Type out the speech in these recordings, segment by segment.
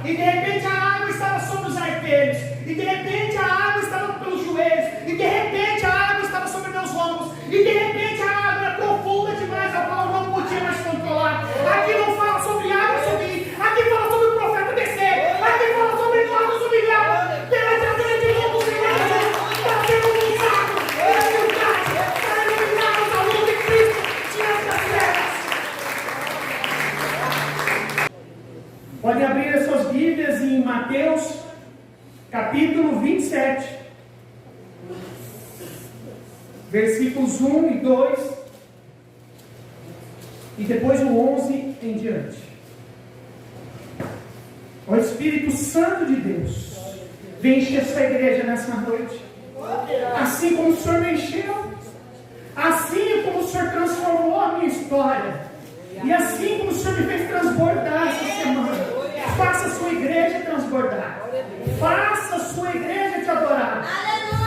e de repente a água estava sobre os artelhos, e de repente a água estava pelos joelhos, e de repente a água estava sobre meus ombros, e de repente a água era profunda demais, a qual eu não podia mais controlar. Aqui não fala sobre água subir, aqui fala sobre o profeta descer, aqui fala sobre nós humilhados, perante a grande luz do Senhor Jesus, para ser humilhados, para iluminados a luz de Cristo diante das trevas. Pode abrir as suas Bíblias em Mateus, capítulo 27, versículos 1 e 2, e depois o 11 em diante. O Espírito Santo de Deus vem encher essa igreja nessa noite, assim como o Senhor me encheu, assim como o Senhor transformou a minha história, e assim como o Senhor me fez transbordar essa semana. Faça a sua igreja transbordar, faça a sua igreja te adorar,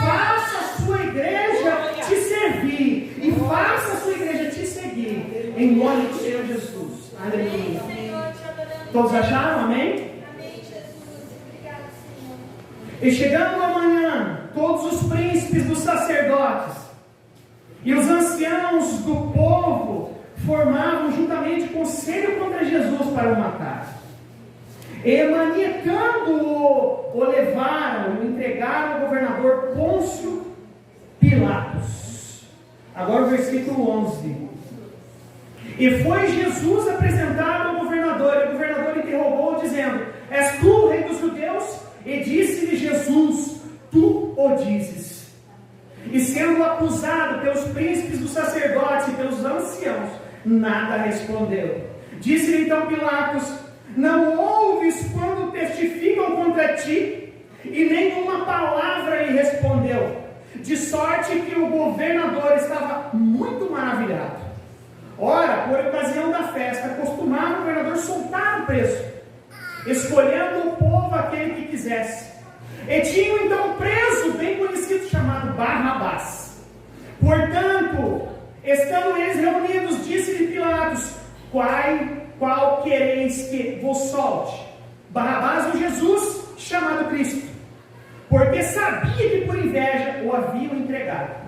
faça a sua igreja te servir, e faça a sua igreja te seguir, em nome do Senhor Jesus. Aleluia. Todos acharam? Amém? E chegando amanhã, todos os príncipes dos sacerdotes e os anciãos do povo formavam juntamente conselho contra Jesus para o matar. E maniacando-o, o levaram, o entregaram ao governador Pôncio Pilatos. Agora o versículo 11. E foi Jesus apresentado ao governador, e o governador interrogou, dizendo: És tu o rei dos judeus? E disse-lhe Jesus: Tu o dizes. E sendo acusado pelos príncipes dos sacerdotes e pelos anciãos, nada respondeu. Disse-lhe então Pilatos: Não ouves quando testificam contra ti? E nenhuma palavra lhe respondeu. De sorte que o governador estava muito maravilhado. Ora, por ocasião da festa, costumava o governador soltar o preso, escolhendo o povo aquele que quisesse. E tinham então um preso bem conhecido chamado Barrabás. Portanto, estando eles reunidos, disse-lhe Pilatos: Qual quereis que vos solte? Barrabás ou Jesus, chamado Cristo? Porque sabia que por inveja o haviam entregado.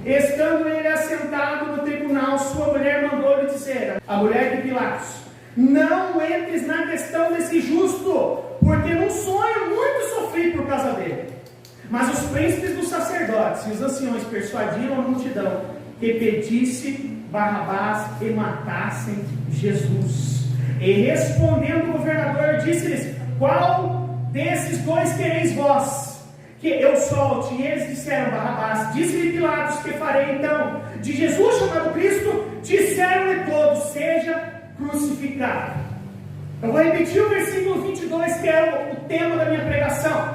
Estando ele assentado no tribunal, sua mulher mandou-lhe dizer, a mulher de Pilatos: Não entres na questão desse justo, porque num sonho muito sofri por causa dele. Mas os príncipes dos sacerdotes e os anciões persuadiram a multidão que pedisse Barrabás e matassem Jesus. E respondendo o governador, disse-lhes: Qual desses dois quereis vós que eu solte? E eles disseram: Barrabás. Disse-lhe Pilatos: Que farei então de Jesus chamado Cristo? Disseram-lhe todos: Seja crucificado. Eu vou repetir o versículo 22, que é o tema da minha pregação.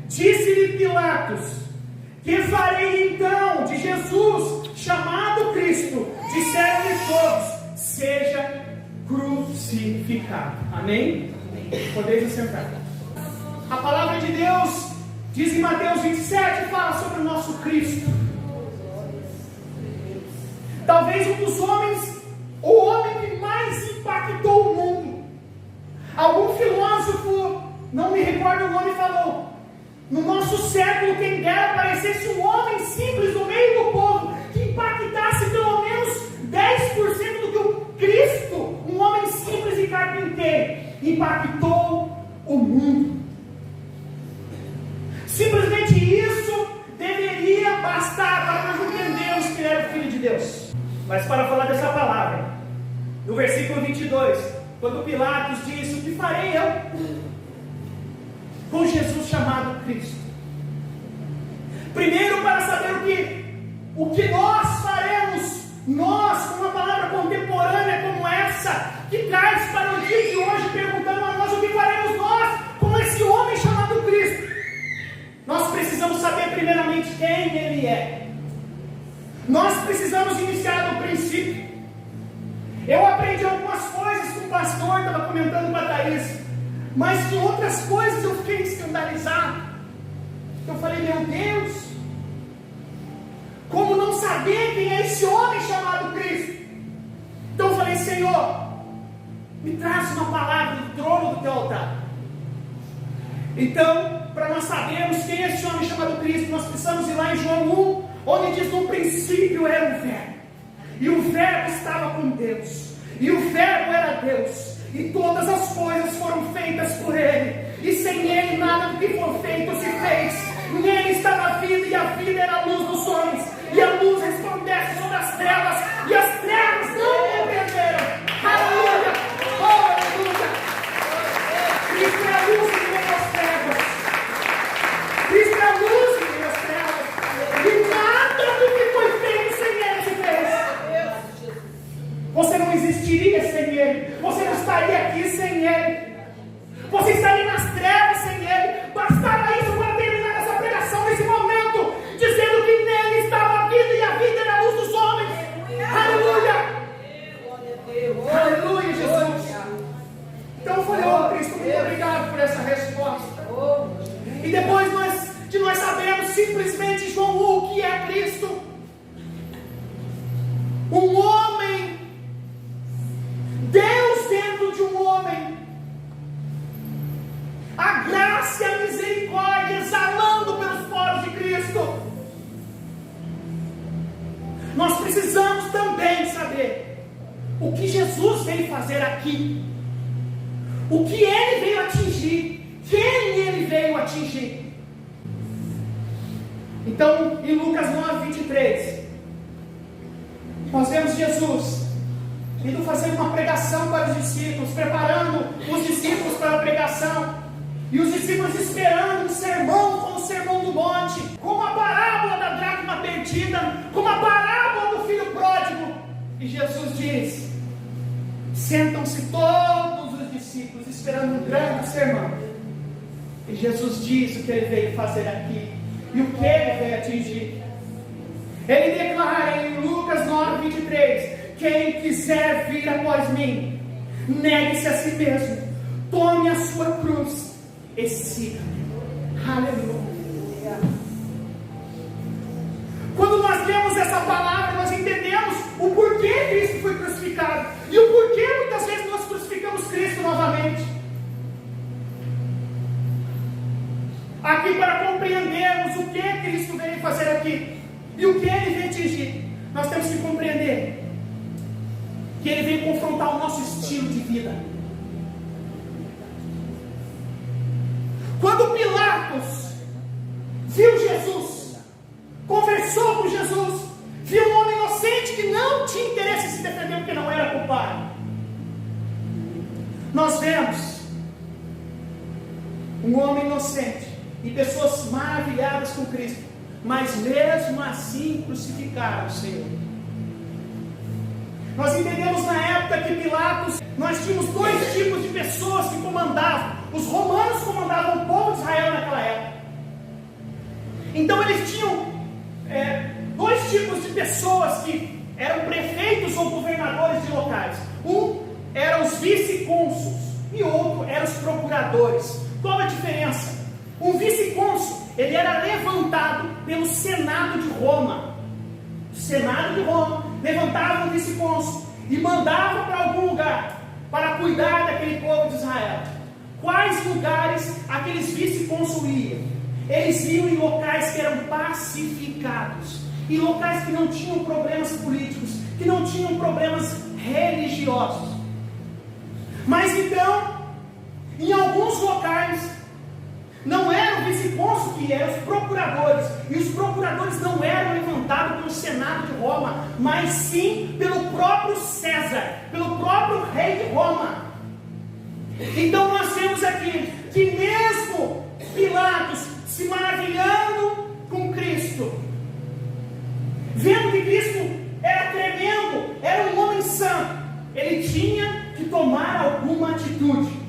Disse-lhe Pilatos: Que farei então de Jesus chamado Cristo? Disseram-lhe todos: Seja crucificado. Amém? Podeis assentar. A palavra de Deus diz em Mateus 27, fala sobre o nosso Cristo. Talvez um dos homens, o homem que mais impactou o mundo. Algum filósofo, não me recordo o nome, falou: no nosso século, quem dera aparecesse um homem simples no meio do povo, que impactasse pelo menos 10% do que o Cristo, um homem simples e carpinteiro, impactou o mundo. Simplesmente isso deveria bastar para nós entendermos que ele era o Filho de Deus. Mas para falar dessa palavra, no versículo 22, quando Pilatos disse: O que farei eu com Jesus chamado Cristo? Primeiro, para saber o que nós faremos, nós, com uma palavra contemporânea como essa, que traz para o dia de hoje, perguntando a nós: o que faremos nós com esse homem chamado Cristo? Nós precisamos saber primeiramente quem ele é. Nós precisamos iniciar do princípio. Eu aprendi algumas coisas com o pastor, estava comentando com a Thaís, mas com outras coisas eu fiquei escandalizado. Eu falei: meu Deus, como não saber quem é esse homem chamado Cristo? Então eu falei: Senhor, me traz uma palavra do trono do teu altar. Então, para nós sabermos quem é esse homem chamado Cristo, nós precisamos ir lá em João 1, onde diz: no princípio era o Verbo, e o Verbo estava com Deus, e o Verbo era Deus, e todas as coisas foram feitas por Ele, e sem Ele nada do que foi feito se fez. Nele estava a vida, e a vida era a luz dos homens, e a luz resplandece sobre as trevas, e as trevas não compreenderam. Aleluia! Oh, aleluia! Cristo é a luz em meio às trevas. Cristo é a luz em meio às trevas. E nada do que foi feito sem Ele se fez. Você não existiria sem Ele. Você não estaria aqui sem Ele. Você estaria nas trevas sem Ele. Bastava isso para terminar essa pregação nesse momento, dizendo que nele estava a vida, e a vida era a luz dos homens. Aleluia! Aleluia, Jesus! Então eu falei: oh Cristo, muito obrigado por essa resposta. E depois de nós sabermos simplesmente, João 1, o que é Cristo, um homem, Deus dentro de um homem, a graça e a misericórdia exalando pelos poros de Cristo. Nós precisamos também saber o que Jesus veio fazer aqui, o que Ele veio atingir, quem Ele veio atingir. Então, em Lucas 9, 23, nós vemos Jesus indo fazer uma pregação para os discípulos, preparando os discípulos para a pregação, e os discípulos esperando um sermão como o sermão do monte, como a parábola da dracma perdida, como a parábola do filho pródigo. E Jesus diz: sentam-se todos os discípulos esperando um grande sermão. E Jesus diz o que Ele veio fazer aqui e o que Ele veio atingir. Ele declara em Lucas 9, 23: quem quiser vir após mim, negue-se a si mesmo, tome a sua cruz e siga-me. Aleluia. Quando nós lemos essa palavra, nós entendemos o porquê Cristo foi crucificado e o porquê muitas vezes nós crucificamos Cristo novamente. Aqui, para compreendermos o que Cristo veio fazer aqui e o que Ele veio atingir, nós temos que compreender que Ele veio confrontar o nosso estilo de vida. Quando Pilatos viu Jesus, conversou com Jesus, viu um homem inocente que não tinha interesse em se defender porque não era culpado, nós vemos um homem inocente e pessoas maravilhadas com Cristo, mas mesmo assim crucificaram o Senhor. Nós entendemos na época que Pilatos, nós tínhamos dois tipos de pessoas que comandavam. Os romanos comandavam o povo de Israel naquela época. Então eles tinham dois tipos de pessoas que eram prefeitos ou governadores de locais. Um eram os vice-cônsuls e outro eram os procuradores. Qual a diferença? Um vice-cônsul, ele era levantado pelo Senado de Roma. O Senado de Roma levantava um vice-cônsul e mandava para algum lugar para cuidar daquele povo de Israel. Quais lugares aqueles vice-cônsul iam? Eles iam em locais que eram pacificados, em locais que não tinham problemas políticos, que não tinham problemas religiosos. Mas então, em alguns locais, não era o vice-cônsul que eram os procuradores, e os procuradores não eram levantados pelo Senado de Roma, mas sim pelo próprio César, pelo próprio rei de Roma. Então nós temos aqui que mesmo Pilatos se maravilhando com Cristo, vendo que Cristo era tremendo, era um homem santo, ele tinha que tomar alguma atitude.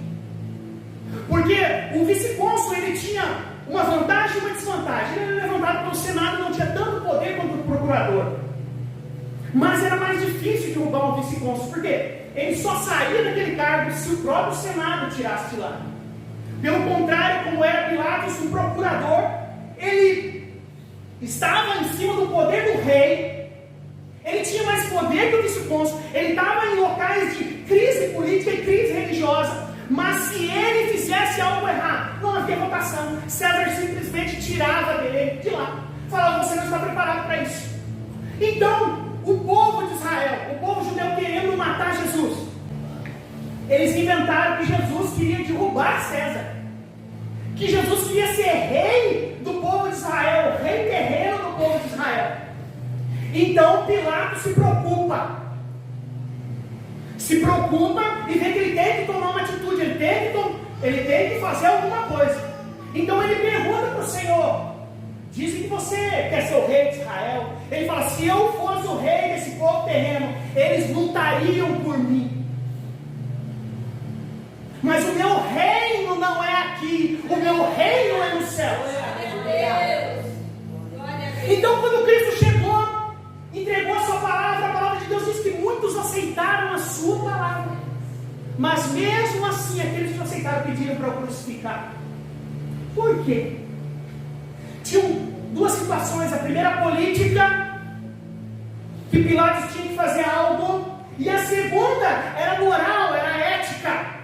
Porque o vice-cônsul, ele tinha uma vantagem e uma desvantagem. Ele era levantado pelo Senado, não tinha tanto poder quanto o procurador. Mas era mais difícil derrubar um vice-cônsul. Por quê? Ele só saía daquele cargo se o próprio Senado tirasse de lá. Pelo contrário, como era Pilatos, o procurador, ele estava em cima do poder do rei. Ele tinha mais poder que o vice-cônsul. Ele estava em locais de crise política e crise religiosa. Mas se ele fizesse algo errado, não havia votação. César simplesmente tirava dele de lá. Falava, você não está preparado para isso. Então, o povo de Israel, o povo judeu querendo matar Jesus, eles inventaram que Jesus queria derrubar César. Que Jesus queria ser rei do povo de Israel, rei terreno do povo de Israel. Então Pilatos se preocupa e vê que ele tem que tomar uma atitude, ele tem que fazer alguma coisa. Então ele pergunta para o Senhor: dizem que você quer ser o rei de Israel. Ele fala: se eu fosse o rei desse povo terreno, eles lutariam por mim. Mas o meu reino não é aqui, o meu reino é no céu. Então quando Cristo chegou, entregou a sua palavra, a palavra de Deus diz que muitos aceitaram a sua palavra. Mas mesmo assim, aqueles que aceitaram pediram para o crucificar. Por quê? Tinham duas situações. A primeira, política, que Pilatos tinha que fazer algo. E a segunda era moral, era ética.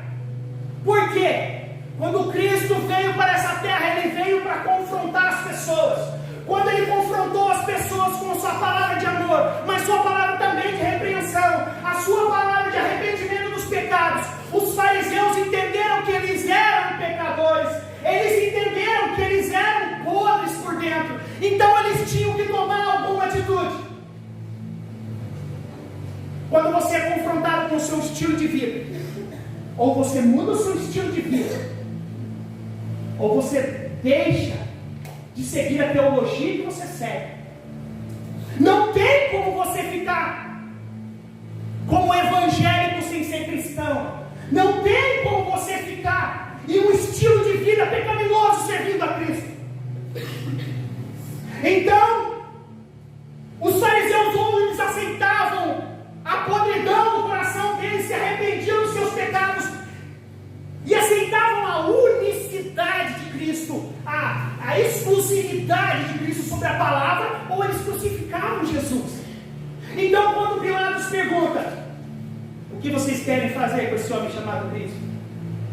Por quê? Quando Cristo veio para essa terra, ele veio para confrontar as pessoas. Quando ele confrontou as pessoas com sua palavra de amor, mas sua palavra também de repreensão, a sua palavra de arrependimento dos pecados, os fariseus entenderam que eles eram pecadores, eles entenderam que eles eram podres por dentro, então eles tinham que tomar alguma atitude. Quando você é confrontado com o seu estilo de vida, ou você muda o seu estilo de vida, ou você deixa de seguir a teologia que você segue. Não tem como você ficar como evangélico sem ser cristão. Não tem como você ficar em um estilo de vida pecaminoso servindo a Cristo. Então, os fariseus, ou eles aceitavam a podridão do coração deles, se arrependiam dos seus pecados e aceitavam a unicidade de Cristo, a exclusividade de Cristo sobre a palavra, ou eles crucificavam Jesus. Então, quando Pilatos pergunta: o que vocês querem fazer com esse homem chamado Cristo?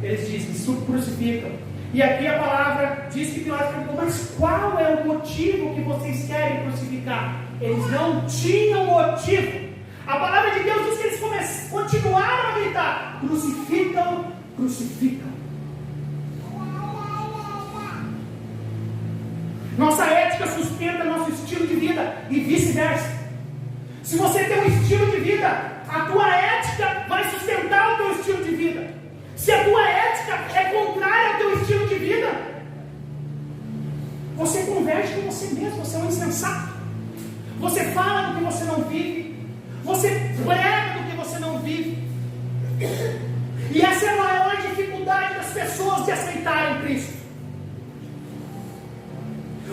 Eles dizem: crucificam. E aqui a palavra diz que Pilatos perguntou: mas qual é o motivo que vocês querem crucificar? Eles não tinham motivo. A palavra de Deus diz que eles continuaram a gritar: crucificam, crucificam. Nossa ética sustenta nosso estilo de vida e vice-versa. Se você tem um estilo de vida, a tua ética vai sustentar o teu estilo de vida. Se a tua ética é contrária ao teu estilo de vida, você converge com você mesmo, você é um insensato. Você fala do que você não vive, você prega do que você não vive. E essa é a maior dificuldade das pessoas de aceitarem Cristo.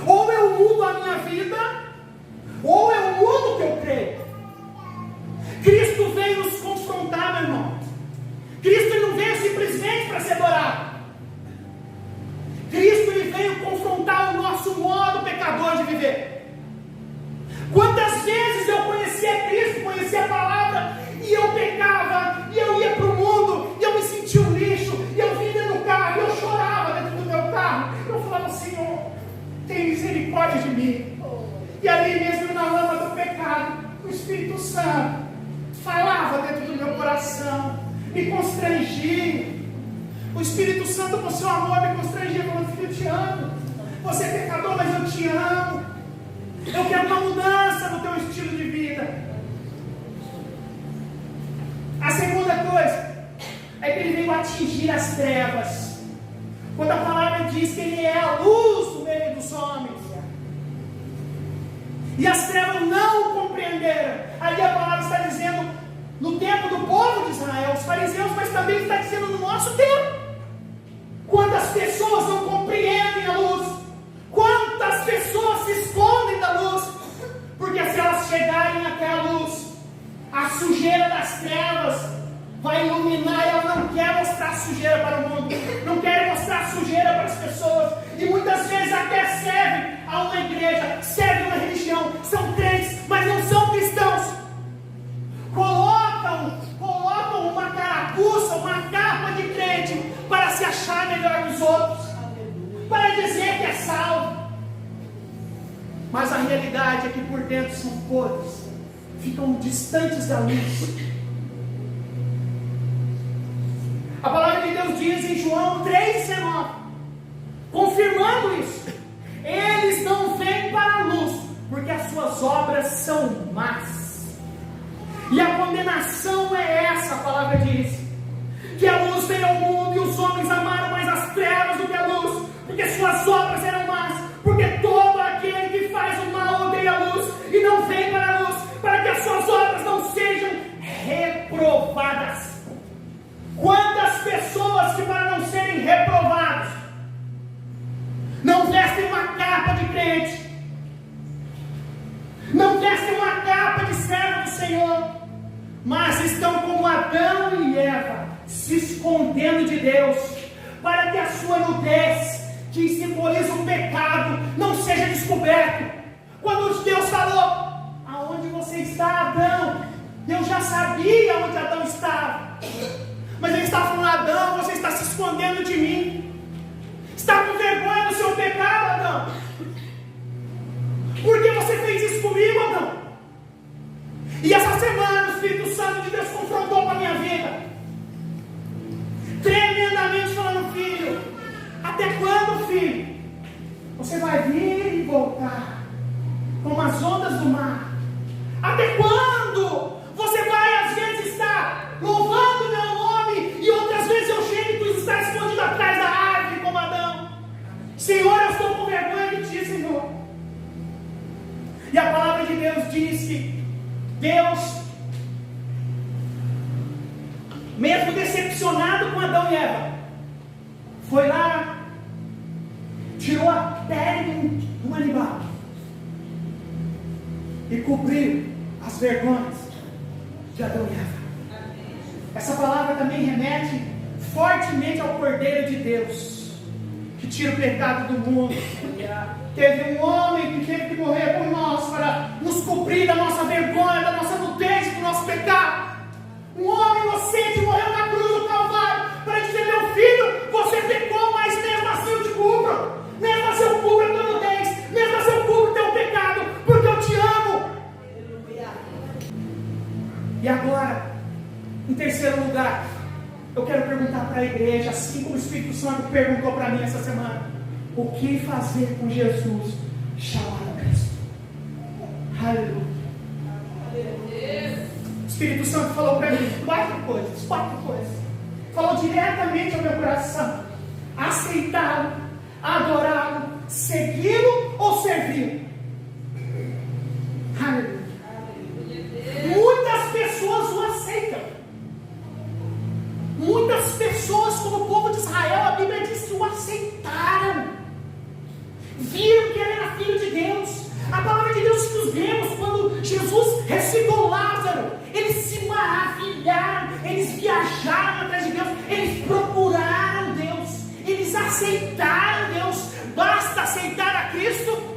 Ou eu mudo a minha vida, ou eu mudo o que eu creio. Cristo veio nos confrontar, meu irmão. Cristo não veio simplesmente para ser adorado. Cristo ele veio confrontar o nosso modo pecador de viver. Quantas vezes eu conhecia Cristo, conhecia a palavra, e eu pecava, e eu ia para o mundo, e eu me sentia um lixo, e eu vinha dentro do carro, e eu chorava dentro do meu carro. Eu falava: Senhor, tem misericórdia de mim. E ali mesmo na lama do pecado, o Espírito Santo falava dentro do meu coração, me constrangia. O Espírito Santo, com seu amor, me constrangia, falando: filho, eu te amo. Você é pecador, mas eu te amo. Eu quero uma mudança no teu estilo de vida. A segunda coisa é que ele veio atingir as trevas. Quando a palavra diz que ele é a luz do meio dos homens, e as trevas não o compreenderam. Ali a palavra está dizendo no tempo do povo de Israel, os fariseus, mas também está dizendo no nosso tempo. Quantas pessoas não compreendem a luz, quantas pessoas se escondem da luz, porque se elas chegarem até a luz, a sujeira das trevas vai iluminar, e ela não quer mostrar sujeira para o mundo, não quer mostrar sujeira para as pessoas, e muitas vezes até serve a uma igreja, serve a uma religião, são crentes, mas não são cristãos. Colocam uma carapuça, uma capa de crente, os outros, para dizer que é salvo. Mas a realidade é que por dentro são podres, ficam distantes da luz. A palavra de Deus diz em João 3,19, confirmando isso: eles não vêm para a luz, porque as suas obras são más. E a condenação é essa, a palavra diz: que a luz veio ao mundo e os homens amaram mais as trevas do que a luz, porque suas obras eram más. Porque todo aquele que faz o mal odeia a luz e não vem para a luz, para que as suas obras não sejam reprovadas. Quantas pessoas que, para não serem reprovados, não vestem uma capa de crente, não vestem uma capa de servo do Senhor, mas estão como Adão e Eva, se escondendo de Deus, para que a sua nudez, que simboliza o pecado, não seja descoberto. Quando Deus falou: aonde você está, Adão? Deus já sabia onde Adão estava, mas Ele está falando: Adão, você está se escondendo de mim, está com vergonha do seu pecado, Adão. Por que você fez isso comigo, Adão? E essa semana o Espírito Santo de Deus confrontou com a minha vida, tremendamente, falando: filho, até quando, filho, você vai vir e voltar como as ondas do mar? Até quando você vai às vezes estar louvando meu nome e outras vezes eu chego e tu está escondido atrás da árvore como Adão? Senhor, eu estou com vergonha de ti, Senhor. E a palavra de Deus diz que Deus, mesmo decepcionado com Adão e Eva, foi lá, tirou a pele de um animal e cobriu as vergonhas de Adão e Eva. Essa palavra também remete fortemente ao Cordeiro de Deus, que tira o pecado do mundo. Teve um homem que teve que morrer por nós, para nos cobrir da nossa vergonha, da nossa nudez, do nosso pecado. Um homem inocente morreu na cruz do Calvário, para dizer: meu filho, você pecou, mas mesmo assim eu te cubro. Mesmo assim eu cubro a tua nudez, mesmo assim eu cubro o teu pecado, porque eu te amo. E agora, em terceiro lugar, eu quero perguntar para a igreja, assim como o Espírito Santo perguntou para mim essa semana: o que fazer com Jesus chamado Cristo? Aleluia. O Espírito Santo falou para mim quatro coisas. Falou diretamente ao meu coração: aceitá-lo, adorá-lo, segui-lo ou servi-lo. Aleluia. Muitas pessoas o aceitam. Muitas pessoas, como o povo de Israel, a Bíblia diz que o aceitaram, viram que ele era filho de Deus. A palavra de Deus que nos vemos quando Jesus ressuscitou Lázaro, eles se maravilharam, eles viajaram atrás de Deus, eles procuraram Deus, eles aceitaram Deus. Basta aceitar a Cristo.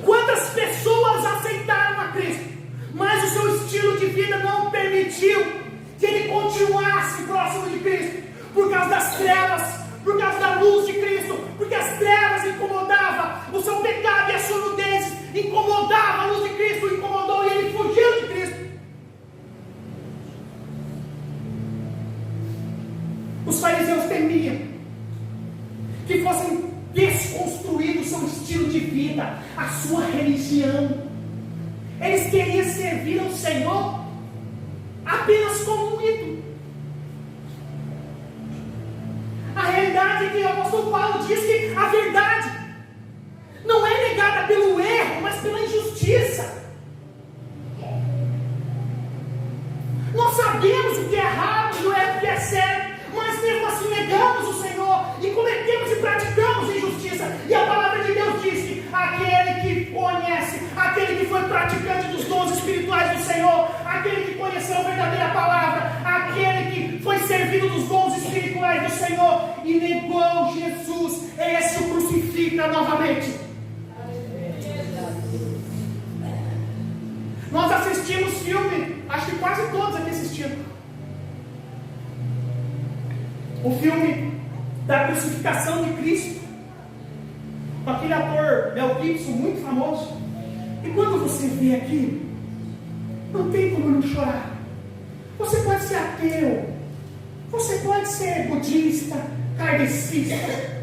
Quantas pessoas aceitaram a Cristo, mas o seu estilo de vida não permitiu que ele continuasse próximo de Cristo, por causa das trevas, por causa da luz de Cristo, porque as trevas incomodavam, o seu pecado e a sua nudez incomodava a luz de Cristo, incomodou e ele fugiu de Cristo. Os fariseus temiam que fossem desconstruído o seu estilo de vida, a sua religião. Eles queriam servir ao Senhor apenas como um ídolo. A realidade é que o apóstolo Paulo diz que a verdade não é negada pelo erro, mas pela injustiça. Nós sabemos o que é errado e o que é certo, mas mesmo assim negamos o Senhor e cometemos e praticamos injustiça. E a palavra de Deus diz que aquele que conhece, aquele que foi praticante dos dons espirituais do Senhor, aquele que conheceu a verdadeira palavra, aquele que foi servido dos dons espirituais do Senhor e negou Jesus, esse o crucifica novamente. Nós assistimos filme, acho que quase todos aqui assistiram, O filme da crucificação de Cristo, com aquele ator Mel Gibson, muito famoso. E quando você vê aquilo, não tem como não chorar. Você pode ser ateu, você pode ser budista, kardecista,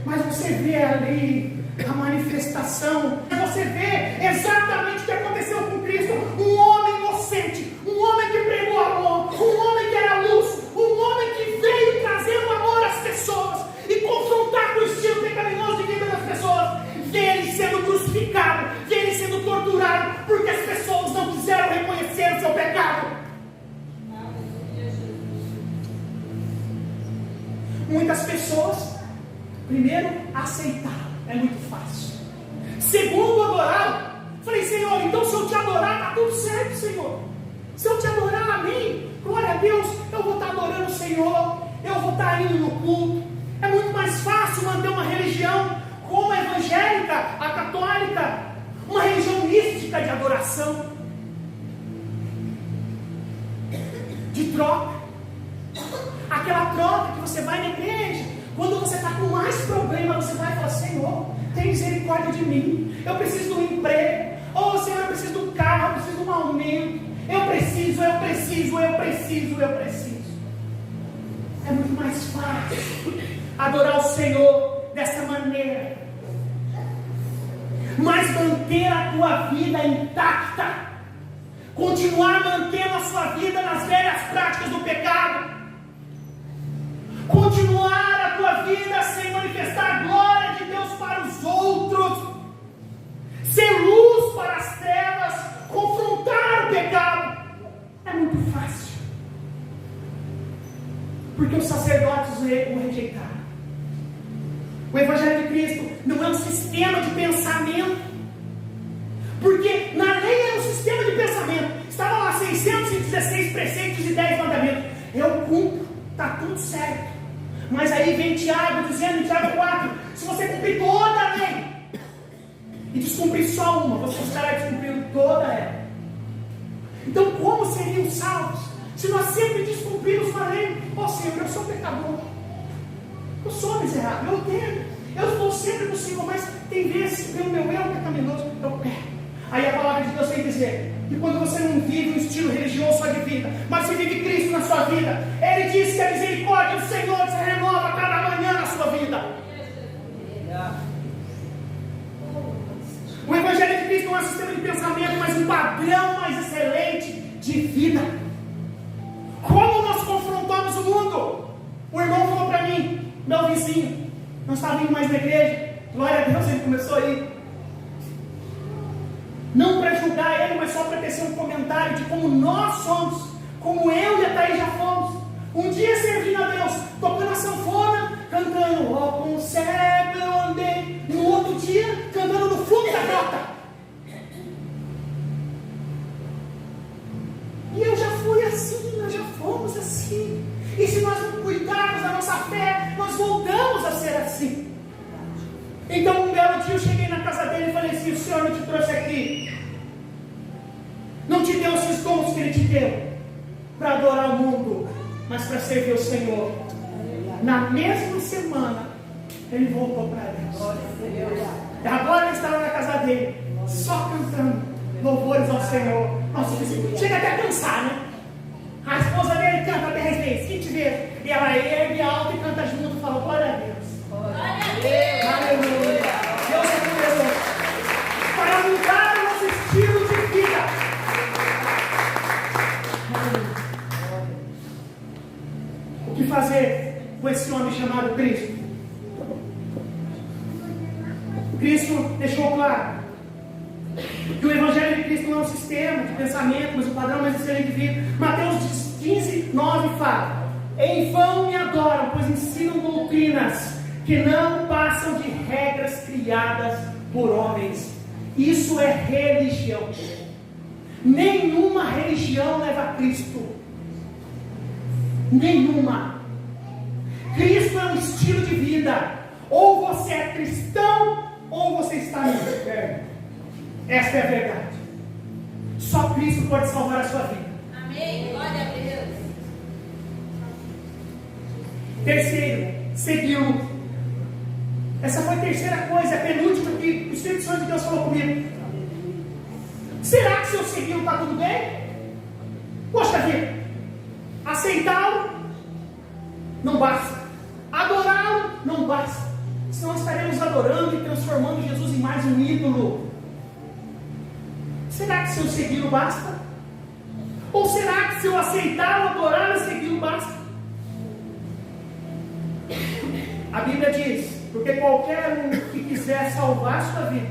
mas você vê ali a manifestação, você vê exatamente o que aconteceu com Cristo. Um homem inocente, um homem que pregou amor, um homem que era luz, um homem que veio trazendo amor às pessoas e confrontar com o estilo pecaminoso de vida das pessoas. Vê ele sendo crucificado, vê ele sendo torturado, porque as pessoas não quiseram reconhecer o seu pecado. Muitas pessoas, primeiro, aceitaram, é muito fácil. Segundo, adoraram. Falei, Senhor, então se eu te adorar, está tudo certo, Senhor. Se eu te adorar, amém, glória a Deus, eu vou estar adorando o Senhor, eu vou estar indo no culto. É muito mais fácil manter uma religião como a evangélica, a católica, uma religião mística de adoração, de troca. Aquela troca que você vai na igreja, quando você está com mais problema, você vai falar, Senhor, tem misericórdia de mim, eu preciso de um emprego, oh Senhor, eu preciso de um carro, eu preciso de um aumento, eu preciso. É muito mais fácil adorar o Senhor dessa maneira, mas manter a tua vida intacta, continuar mantendo a sua vida nas velhas práticas do pecado, continuar a tua vida sem manifestar a glória de Deus para os outros, ser luz para as trevas, confrontar o pecado, é muito fácil, porque os sacerdotes o rejeitaram. O Evangelho de Cristo não é um sistema de pensamento, porque na lei era um sistema de pensamento, estava lá 616 preceitos e 10 mandamentos, eu cumpro, está tudo certo. Mas aí vem Tiago dizendo em Tiago 4, se você cumprir toda a lei e descumprir só uma, você estará descumprindo toda ela. Então como seriam salvos se nós sempre descumprimos a lei? Ó Senhor, eu sou pecador, eu sou miserável, eu tenho, eu estou sempre no Senhor, mas tem vezes que o meu eu pecaminoso, eu peco. Aí a palavra de Deus vem dizer que quando você não vive um estilo religioso só de vida, mas você vive Cristo na sua vida, Ele diz que a misericórdia do Senhor se renova cada manhã na sua vida. O Evangelho de Cristo não é um sistema de pensamento, mas um padrão mais excelente de vida. Como nós confrontamos o mundo? O irmão falou para mim, meu vizinho, não estava indo mais na igreja, glória a Deus, ele começou a ir. Não para julgar ele, mas só para tecer um comentário de como nós somos, como eu e a Thaís já fomos. Um dia servindo a Deus, tocando a sanfona, cantando, ó, com cego eu andei. No outro dia, cantando no fundo da grota. E eu já fui assim, nós já fomos assim. E se nós não cuidarmos da nossa fé, nós voltamos a ser assim. Então um belo dia eu cheguei na casa dele e falei assim, o Senhor não te trouxe aqui, não te deu esses dons que Ele te deu para adorar o mundo, mas para servir o Senhor. Na mesma semana ele voltou para Deus. E agora ele estava na casa dele, só cantando louvores ao Senhor. Nossa, chega até a cansar, né? A esposa dele canta 10 vezes, quem te vê? E ela ergue alto e canta junto e fala, glória a Deus. Aleluia. Deus é poderoso para mudar o nosso estilo de vida. O que fazer com esse homem chamado Cristo? Cristo deixou claro que o Evangelho de Cristo não é um sistema de pensamento, mas um padrão mais excelente de vida. Mateus 15, 9 fala, em vão me adoram, pois ensinam doutrinas que não passam de regras criadas por homens. Isso é religião. Nenhuma religião leva a Cristo. Nenhuma. Cristo é um estilo de vida. Ou você é cristão, ou você está no inferno. Esta é a verdade. Só Cristo pode salvar a sua vida. Amém. Glória a Deus. Terceiro, segui-lo. Essa foi a terceira coisa, a penúltima que o Espírito Santo de Deus falou comigo. Será que se eu segui-lo está tudo bem? Poxa vida, aceitá-lo não basta, adorá-lo não basta, senão estaremos adorando e transformando Jesus em mais um ídolo. Será que se eu segui-lo basta? Ou será que se eu aceitá-lo, adorá-lo e segui-lo basta? A Bíblia diz: porque qualquer um que quiser salvar sua vida,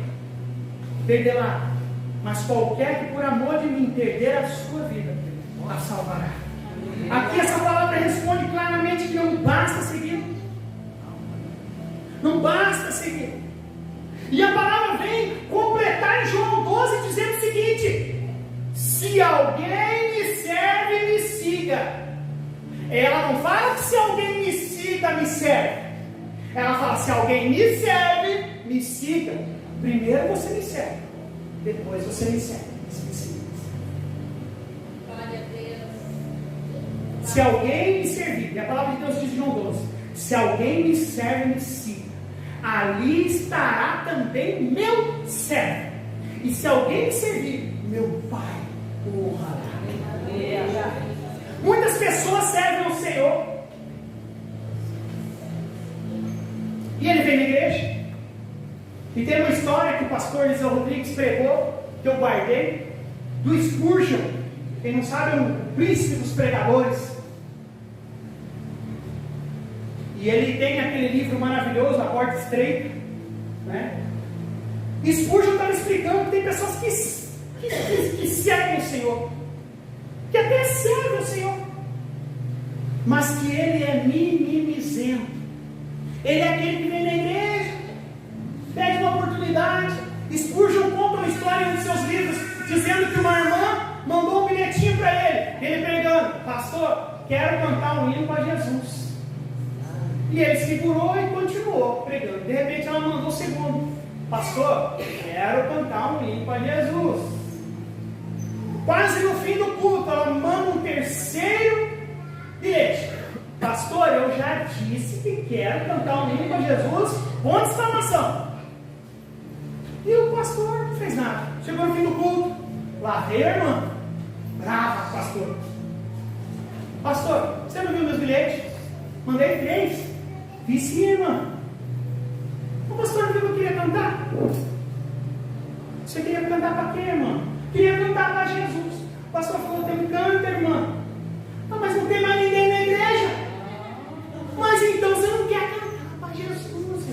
perderá, mas qualquer que por amor de mim perder a sua vida, a salvará. Aqui essa palavra responde claramente que não basta seguir. Não basta seguir. E a palavra vem completar em João 12 dizendo o seguinte: se alguém me serve, me siga. Ela não fala que se alguém me siga, me serve. Ela fala: se alguém me serve, me siga. Primeiro você me serve, depois você me serve. Se alguém me servir, e a palavra de Deus diz em João 12: se alguém me serve, me siga. Ali estará também meu servo. E se alguém me servir, meu Pai o honrará. Muitas pessoas servem ao Senhor, e ele vem na igreja. E tem uma história que o pastor Eliseu Rodrigues pregou, que eu guardei, do Spurgeon. Quem não sabe, é um príncipe dos pregadores. E ele tem aquele livro maravilhoso, A Porta Estreita, né? E Spurgeon estava explicando que tem pessoas que servem o Senhor, que até servem o Senhor, mas que ele é mimizento. Ele é aquele que vem na igreja, pede uma oportunidade. Spurgeon conta uma história em um dos seus livros, dizendo que uma irmã mandou um bilhetinho para ele pregando: pastor, quero cantar um hino para Jesus. E ele segurou e continuou pregando. De repente ela mandou o segundo: pastor, quero cantar um hino para Jesus. Quase no fim do culto ela manda um terceiro bilhete: pastor, eu já disse que quero cantar um hino para Jesus, ponto de exclamação. E o pastor não fez nada. Chegou no fim do culto, lá veio a irmã, brava com o pastor: pastor, você não viu meus bilhetes? Mandei 3. Vi sim, irmã. O pastor não viu que eu queria cantar? Você queria cantar para quê, irmã? Queria cantar para Jesus. O pastor falou: tem canta, irmã. Ah, mas não tem mais ninguém na igreja. Mas então você não quer cantar para Jesus?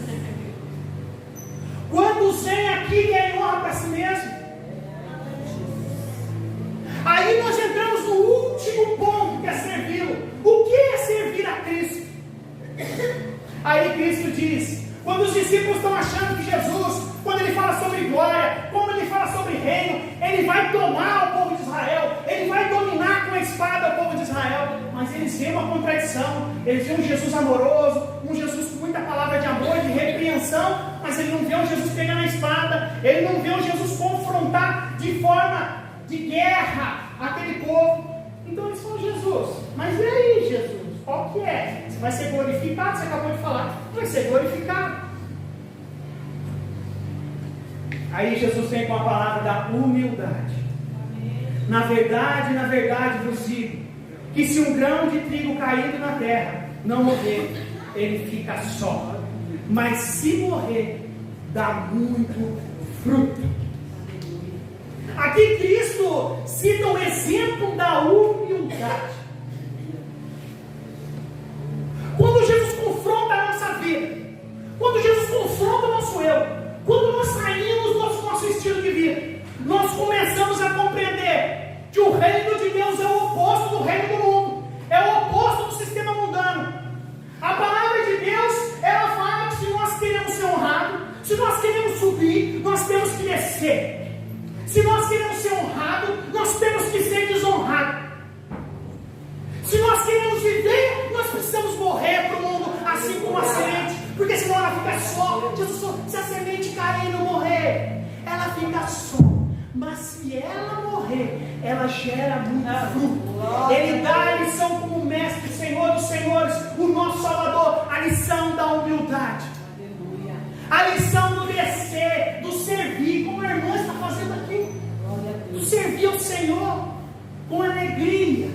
Quantos vêm aqui querem honra para si mesmo? Aí nós entramos no último ponto, que é servi-lo. O que é servir a Cristo? Aí Cristo diz, quando os discípulos estão achando que Jesus, quando ele fala sobre glória, quando ele fala sobre reino, ele vai tomar o povo de Israel, ele vai dominar com a espada o povo de Israel, mas eles veem uma contradição. Eles veem um Jesus amoroso, um Jesus com muita palavra de amor, de repreensão, mas ele não vê um Jesus pegando a espada, ele não vê um Jesus confrontar de forma de guerra aquele povo. Então eles falam: Jesus, mas e aí, Jesus? Qual que é? Você vai ser glorificado? Você acabou de falar, vai ser glorificado. Aí Jesus vem com a palavra da humildade. Na verdade vos digo, que se um grão de trigo caído na terra não morrer, ele fica só, mas se morrer, dá muito fruto. Aqui Cristo cita um exemplo da humildade. Quando Jesus confronta a nossa vida, quando Jesus confronta o nosso eu, quando nós saímos do nosso estilo de vida, nós começamos a compreender que o reino de Deus é o oposto do reino do mundo, é o oposto do sistema mundano. A palavra de Deus, ela fala que se nós queremos ser honrados, se nós queremos subir, nós temos que descer. Se nós queremos ser honrados, nós temos que ser desonrados. Se nós queremos viver, nós precisamos morrer para o mundo, assim como a semente, porque senão ela fica só. Jesus falou: se a semente cair e não morrer, ela fica só. Mas se ela morrer, ela gera muito fruto. Ele dá a lição como mestre, Senhor dos senhores, o nosso Salvador. lição da humildade. A lição do descer, do servir, como a irmã está fazendo aqui. Do servir ao Senhor com alegria.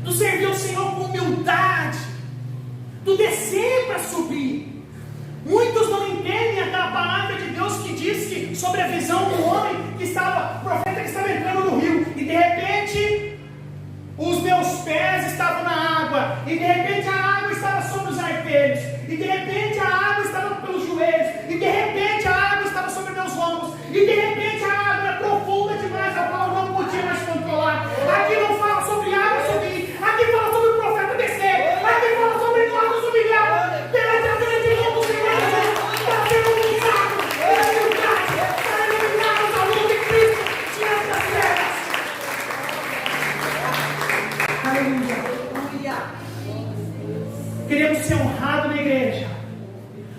Do servir ao Senhor com humildade. Do descer para subir. Muitos não entendem aquela palavra de Deus que diz que sobre a visão do homem que estava, o profeta que estava entrando no rio, e de repente os meus pés estavam na água, e de repente a água estava sobre os artelhos, e de repente a água estava pelos joelhos, e de repente a água estava sobre meus ombros, e de repente a água era profunda demais, a qual eu não podia mais controlar. Aqui não fala sobre água subir, aqui fala sobre o profeta descer, aqui fala sobre nós nos humilharmos perante a grande mão do Senhor Jesus, para sermos humilhados, para eliminarmos a luz de Cristo diante das trevas. Aleluia. Queremos ser honrados na igreja,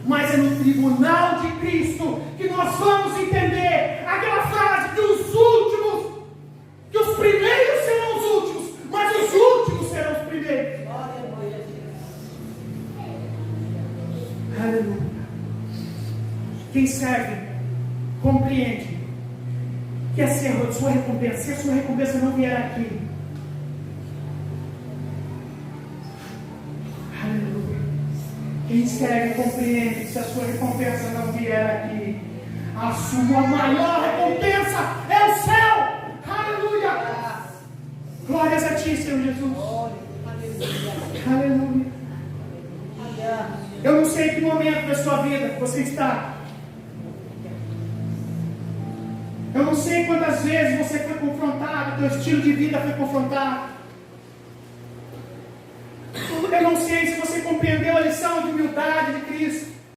mas é no tribunal de Cristo que nós vamos entender aquela frase que os últimos, que os primeiros serão os últimos, mas os últimos serão os primeiros. Aleluia. Quem serve compreende que a sua recompensa, se a sua recompensa não vier aqui, quem serve compreende que se a sua recompensa não vier aqui, a sua maior recompensa é o céu. Aleluia. Glórias a ti, Senhor Jesus. Aleluia. Eu não sei em que momento da sua vida você está. Eu não sei quantas vezes você foi confrontado, teu estilo de vida foi confrontado. Eu não sei se você compreendeu